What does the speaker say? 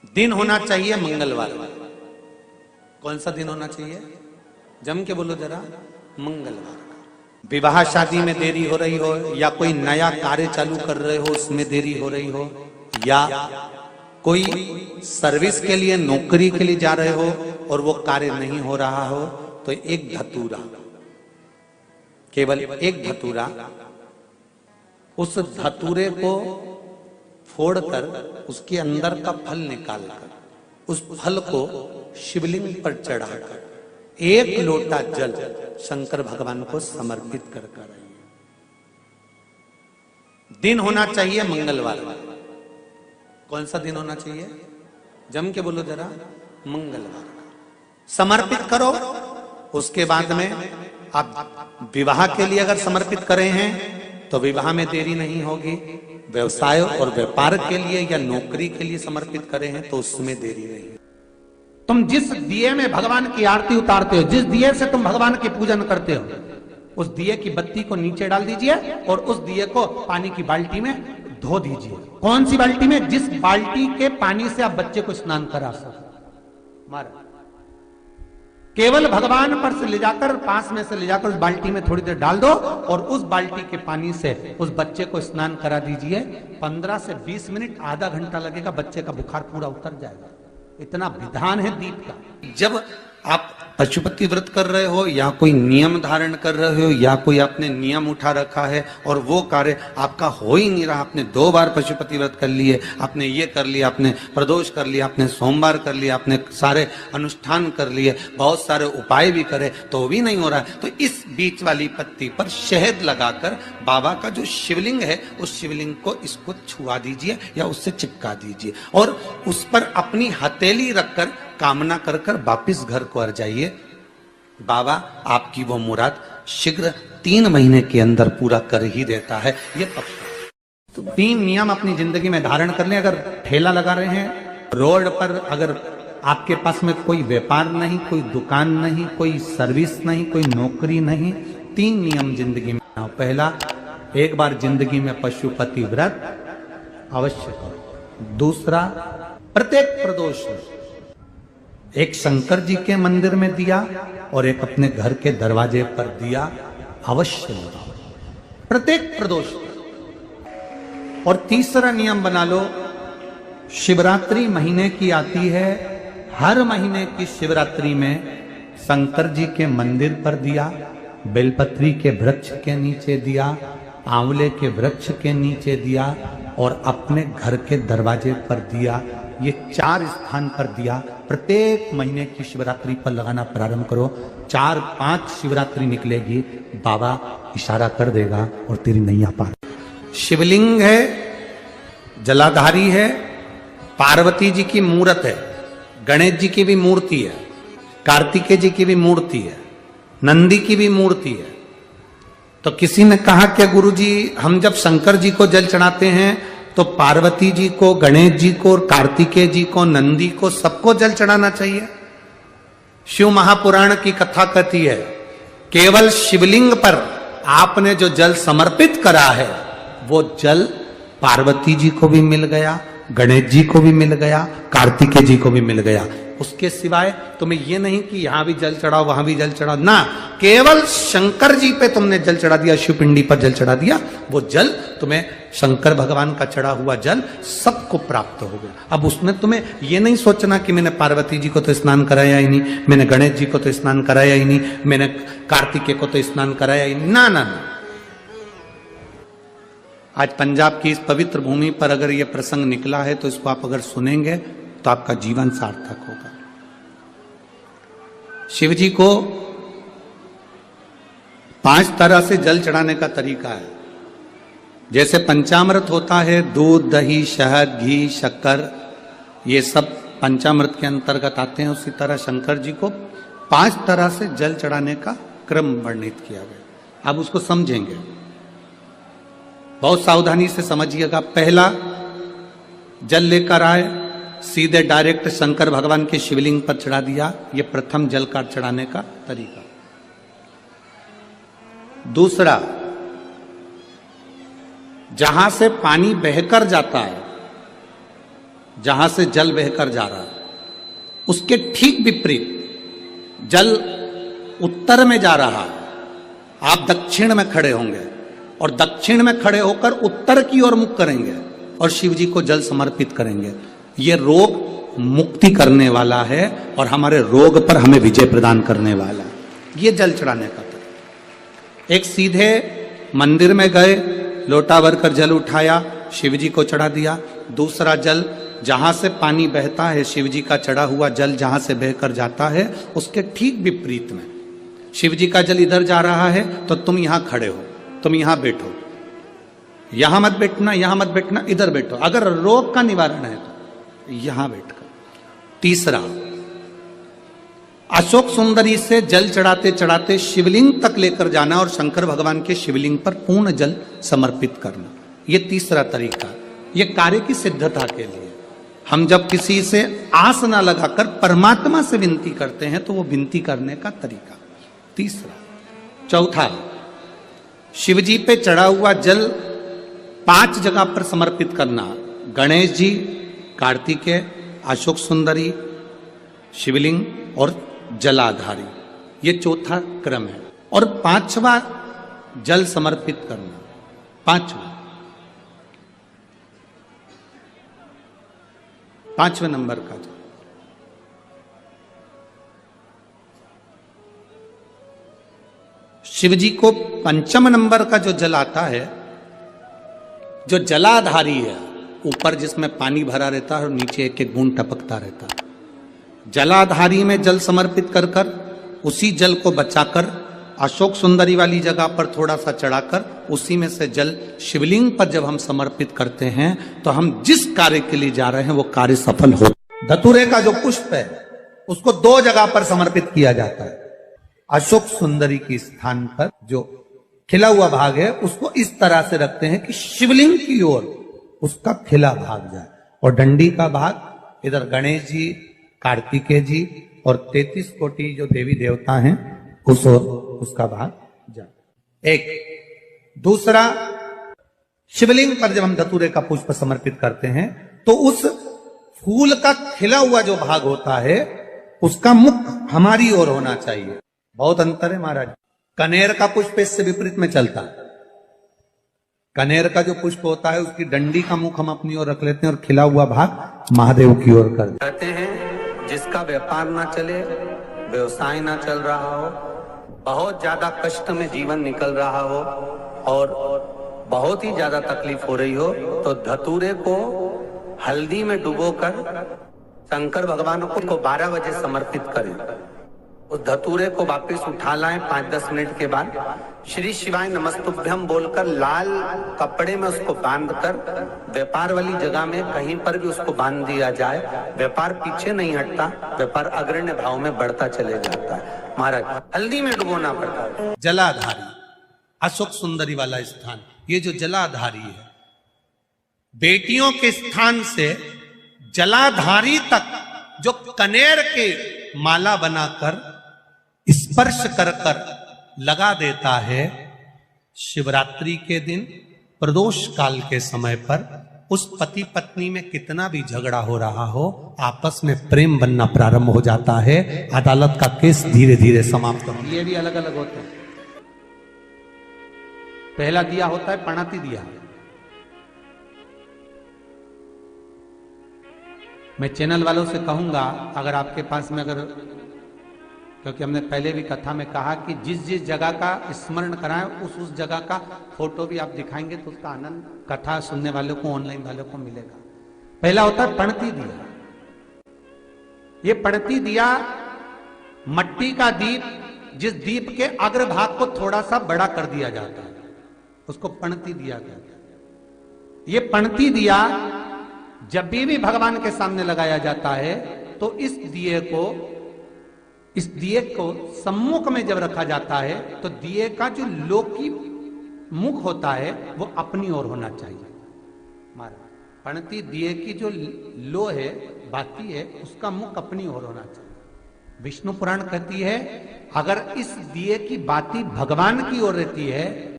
दिन होना चाहिए मंगलवार। कौन सा दिन होना चाहिए? जम के बोलो जरा। मंगलवार का। विवाह शादी में देरी हो रही हो, या कोई नया कार्य चालू कर रहे हो उसमें देरी हो रही हो, या कोई सर्विस के लिए नौकरी के लिए जा रहे हो और वो कार्य नहीं हो रहा हो, तो एक धतूरा, केवल एक धतूरा, उस धतूरे को फोड़कर उसके अंदर का फल निकालकर उस फल को शिवलिंग पर चढ़ाकर एक लोटा जल शंकर भगवान को समर्पित कर आइए। दिन होना चाहिए मंगलवार। कौन सा दिन होना चाहिए? जम के बोलो जरा। मंगलवार का समर्पित करो। उसके बाद में आप विवाह के लिए अगर समर्पित करे हैं तो विवाह में देरी नहीं होगी। व्यवसाय और व्यापार के लिए या नौकरी के लिए समर्पित करे हैं तो उसमें देरी नहीं। तुम जिस दिए में भगवान की आरती उतारते हो, जिस दिए से तुम भगवान की पूजन करते हो, उस दिए की बत्ती को नीचे डाल दीजिए और उस दिए को पानी की बाल्टी में धो दीजिए। कौन सी बाल्टी में? जिस बाल्टी के पानी से आप बच्चे को स्नान करा सको। महाराज केवल भगवान पर से ले जाकर, पास में से ले जाकर उस बाल्टी में थोड़ी देर डाल दो और उस बाल्टी के पानी से उस बच्चे को स्नान करा दीजिए। 15 से 20 मिनट, आधा घंटा लगेगा, बच्चे का बुखार पूरा उतर जाएगा। इतना विधान है दीप का। जब आप पशुपति व्रत कर रहे हो या कोई नियम धारण कर रहे हो या कोई आपने नियम उठा रखा है और वो कार्य आपका हो ही नहीं रहा, आपने 2 बार पशुपति व्रत कर लिए, आपने ये कर लिया, आपने प्रदोष कर लिया, आपने सोमवार कर लिया, आपने सारे अनुष्ठान कर लिए, बहुत सारे उपाय भी करे तो भी नहीं हो रहा है, तो इस बीच वाली पत्ती पर शहद लगाकर बाबा का जो शिवलिंग है उस शिवलिंग को इसको छुआ दीजिए या उससे चिपका दीजिए और उस पर अपनी हथेली रखकर कामना कर कर वापिस घर को आ जाइए। बाबा आपकी वो मुराद शीघ्र 3 महीने के अंदर पूरा कर ही देता है, ये पक्का। तो 3 नियम अपनी जिंदगी में धारण कर लें। अगर ठेला लगा रहे हैं रोड पर, अगर आपके पास में कोई व्यापार नहीं, कोई दुकान नहीं, कोई सर्विस नहीं, कोई नौकरी नहीं, 3 नियम जिंदगी में। पहला, एक बार जिंदगी में पशुपति व्रत अवश्य करो। दूसरा, प्रत्येक प्रदोष एक शंकर जी के मंदिर में दिया और एक अपने घर के दरवाजे पर दिया अवश्य लगाओ, प्रत्येक प्रदोष। और तीसरा नियम बना लो, शिवरात्रि महीने की आती है, हर महीने की शिवरात्रि में शंकर जी के मंदिर पर दिया, बेलपत्री के वृक्ष के नीचे दिया, आंवले के वृक्ष के नीचे दिया और अपने घर के दरवाजे पर दिया। ये 4 स्थान पर दिया। प्रत्येक महीने की शिवरात्रि पर लगाना प्रारंभ करो। 4-5 शिवरात्रि निकलेगी, बाबा इशारा कर देगा और तेरी नैया पार। शिवलिंग है, जलाधारी है, पार्वती जी की मूर्त है, गणेश जी की भी मूर्ति है, कार्तिकेय जी की भी मूर्ति है, नंदी की भी मूर्ति है। तो किसी ने कहा कि गुरुजी हम जब शंकर जी को जल चढ़ाते हैं तो पार्वती जी को, गणेश जी को, कार्तिकेय जी को, नंदी को, सबको जल चढ़ाना चाहिए। शिव महापुराण की कथा कहती है केवल शिवलिंग पर आपने जो जल समर्पित करा है वो जल पार्वती जी को भी मिल गया, गणेश जी को भी मिल गया, कार्तिकेय जी को भी मिल गया। उसके सिवाय तुम्हें ये नहीं कि यहां भी जल चढ़ाओ वहां भी जल चढ़ाओ, ना, केवल शंकर जी पे तुमने जल चढ़ा दिया, शिव पिंडी पर जल चढ़ा दिया, वो जल तुम्हें शंकर भगवान का चढ़ा हुआ जल सबको प्राप्त हो गया। अब उसमें तुम्हें ये नहीं सोचना कि मैंने पार्वती जी को तो स्नान कराया ही नहीं, मैंने गणेश जी को तो स्नान कराया ही नहीं, मैंने कार्तिकेय को तो स्नान कराया ही नहीं, ना ना ना। आज पंजाब की इस पवित्र भूमि पर अगर ये प्रसंग निकला है तो इसको आप अगर सुनेंगे तो आपका जीवन सार्थक होगा। शिव जी को 5 तरह से जल चढ़ाने का तरीका है। जैसे पंचामृत होता है, दूध, दही, शहद, घी, शक्कर, ये सब पंचामृत के अंतर्गत आते हैं, उसी तरह शंकर जी को 5 तरह से जल चढ़ाने का क्रम वर्णित किया गया। अब उसको समझेंगे, बहुत सावधानी से समझिएगा। पहला, जल लेकर आए, सीधे डायरेक्ट शंकर भगवान के शिवलिंग पर चढ़ा दिया, ये प्रथम जल का चढ़ाने का तरीका। दूसरा, जहां से पानी बहकर जाता है जहां से जल बहकर जा रहा है, उसके ठीक विपरीत जल उत्तर में जा रहा है, आप दक्षिण में खड़े होंगे और दक्षिण में खड़े होकर उत्तर की ओर मुख करेंगे और शिव जी को जल समर्पित करेंगे। ये रोग मुक्ति करने वाला है और हमारे रोग पर हमें विजय प्रदान करने वाला है। ये जल चढ़ाने का तरीका। एक सीधे मंदिर में गए, लोटा भरकर जल उठाया, शिव जी को चढ़ा दिया। दूसरा जल जहां से पानी बहता है, शिव जी का चढ़ा हुआ जल जहां से बहकर जाता है, उसके ठीक विपरीत में शिव जी का जल इधर जा रहा है तो तुम यहां खड़े हो, तुम यहां बैठो, यहां मत बैठना, यहां मत बैठना, इधर बैठो। अगर रोग का निवारण है तो यहां बैठकर। तीसरा, अशोक सुंदरी से जल चढ़ाते चढ़ाते शिवलिंग तक लेकर जाना और शंकर भगवान के शिवलिंग पर पूर्ण जल समर्पित करना। यह तीसरा तरीका। यह कार्य की सिद्धता के लिए। हम जब किसी से आस ना लगाकर परमात्मा से विनती करते हैं तो वो विनती करने का तरीका। तीसरा। चौथा, शिव जी पे चढ़ा हुआ जल 5 जगह पर समर्पित करना। गणेश जी, कार्तिकेय, अशोक सुंदरी, शिवलिंग और जलाधारी। ये चौथा क्रम है। और 5वां जल समर्पित करना। 5वें नंबर का जल। शिव जी को 5 नंबर का जो जल आता है, जो जलाधारी है, ऊपर जिसमें पानी भरा रहता है और नीचे एक एक बूंद टपकता रहता है, जलाधारी में जल समर्पित कर कर उसी जल को बचाकर अशोक सुंदरी वाली जगह पर थोड़ा सा चढ़ाकर उसी में से जल शिवलिंग पर जब हम समर्पित करते हैं तो हम जिस कार्य के लिए जा रहे हैं वो कार्य सफल हो। धतूरे का जो पुष्प है उसको 2 जगह पर समर्पित किया जाता है। अशोक सुंदरी के स्थान पर जो खिला हुआ भाग है उसको इस तरह से रखते हैं कि शिवलिंग की ओर उसका खिला भाग जाए और डंडी का भाग इधर गणेश जी, कार्तिकेय जी और 33 कोटि जो देवी देवता हैं उस ओर उसका भाग जाए। एक। दूसरा, शिवलिंग पर जब हम धतूरे का पुष्प समर्पित करते हैं तो उस फूल का खिला हुआ जो भाग होता है उसका मुख हमारी ओर होना चाहिए। बहुत अंतर है महाराज। कनेर का पुष्प इससे विपरीत में चलता है। कनेर का जो पुष्प होता है उसकी डंडी का मुख हम अपनी ओर रख लेते हैं और खिला हुआ भाग महादेव की ओर कर कहते हैं जिसका व्यापार ना चले, व्यवसाय ना चल रहा हो, बहुत ज्यादा कष्ट में जीवन निकल रहा हो और बहुत ही ज्यादा तकलीफ हो रही हो तो धतूरे को हल्दी में डुबोकर शंकर भगवान को 12 बजे समर्पित करें। उस धतूरे को वापस उठा लाएं 5-10 मिनट के बाद, श्री शिवाय नमस्तुभ्यम बोलकर लाल कपड़े में उसको बांधकर व्यापार वाली जगह में कहीं पर भी उसको बांध दिया जाए। व्यापार पीछे नहीं हटता, व्यापार अग्रण्य भाव में बढ़ता चले जाता है। महाराज, हल्दी में डुबोना पड़ता है। जलाधारी, अशोक सुंदरी वाला स्थान, ये जो जलाधारी है, बेटियों के स्थान से जलाधारी तक जो कनेर के माला बनाकर स्पर्श कर कर लगा देता है, शिवरात्रि के दिन प्रदोष काल के समय पर उस पति पत्नी में कितना भी झगड़ा हो रहा हो, आपस में प्रेम बनना प्रारंभ हो जाता है। अदालत का केस धीरे धीरे समाप्त हो। ये भी अलग अलग होते हैं। पहला दिया होता है पणाती दिया। मैं चैनल वालों से कहूंगा, अगर आपके पास में क्योंकि हमने पहले भी कथा में कहा कि जिस जिस जगह का स्मरण कराएं उस जगह का फोटो भी आप दिखाएंगे तो उसका आनंद कथा सुनने वालों को, ऑनलाइन वालों को मिलेगा। पहला होता है पणती दिया। ये पणती दिया मट्टी का दीप, जिस दीप के अग्रभाग को थोड़ा सा बड़ा कर दिया जाता है, उसको पणती दिया कहते हैं। ये पणती दिया जब भी भगवान के सामने लगाया जाता है तो इस दिए को सम्मुख में जब रखा जाता है तो दिए का जो लौकी मुख होता है वो अपनी ओर होना चाहिए। पणती दिए की जो लो है, बाती है, उसका मुख अपनी ओर होना चाहिए। विष्णु पुराण कहती है अगर इस दिए की बाती भगवान की ओर रहती है